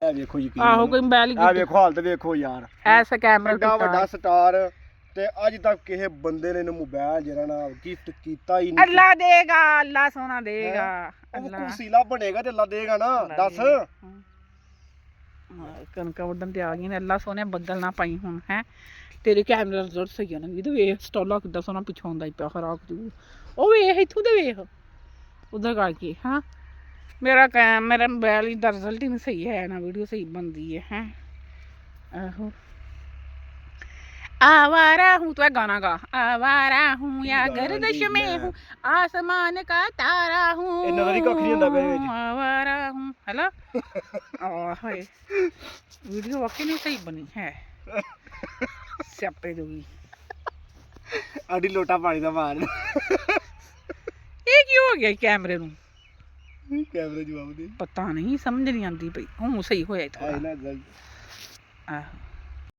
ਇਹ ਵੇਖੋ ਯਕੀਨ ਆਹੋ ਕੋਈ ਮੋਬਾਈਲ ਇਹ ਵੇਖੋ ਹਾਲਤ ਵੇਖੋ ਯਾਰ, ਐਸਾ ਕੈਮਰਾ ਐਡਾ ਵੱਡਾ ਸਟਾਰ ਤੇ ਅੱਜ ਤੱਕ ਕਿਸੇ ਬੰਦੇ ਨੇ ਇਹਨੂੰ ਮੋਬਾਈਲ ਜਿਹੜਾ ਨਾ ਗਿਫਟ ਕੀਤਾ ਹੀ ਨਹੀਂ। ਅੱਲਾ ਦੇਗਾ, ਅੱਲਾ ਸੋਨਾ ਦੇਗਾ। ਉਹ ਕੁਰਸੀਲਾ ਬਣੇਗਾ ਤੇ ਅੱਲਾ ਦੇਗਾ ਨਾ, ਦੱਸ। ਕਣਕਾਂ ਵੱਢਣ ਤੇ ਆ ਗਈਆਂ ਨੇ। ਅੱਲਾ ਸੋਹਣੇ ਬੱਦਲ ਨਾ ਪਾਈ ਹੁਣ ਹੈ। ਤੇਰੇ ਕੈਮਰੇ ਦਾ ਰਿਜ਼ਲਟ ਸਹੀ ਆ ਨਾ ਵੀ ਤੇ ਵੇਖ ਸਟੋਲਾ ਕਿੱਦਾਂ ਸੋਹਣਾ ਪਿੱਛੋਂ ਆਉਂਦਾ ਪਿਆ ਖਰਾਕ ਜੂ। ਉਹ ਵੇਖ ਇੱਥੋਂ ਤੇ ਵੇਖ ਉਧਰ ਕਰਕੇ। ਹਾਂ ਮੇਰਾ ਮੋਬਾਈਲ ਦਾ ਰਿਜ਼ਲਟ ਹੀ ਨਹੀਂ ਸਹੀ ਹੈ ਨਾ, ਵੀਡੀਓ ਸਹੀ ਬਣਦੀ ਹੈ। ਆਹੋ आवारा हूँ तो गाना गा। आवारा हूँ या गर्दिश में हूँ, आसमान का तारा हूँ। आवारा हूँ हेलो। हाय वीडियो वाकई नहीं सही बनी है। स्यापे जोगी आड़ी लोटा पानी दा मार। ये की हो गया कैमरे नू? कैमरे जवाब दे। पता नहीं, समझ नहीं आती पई। हूँ सही होया थोड़ा। आह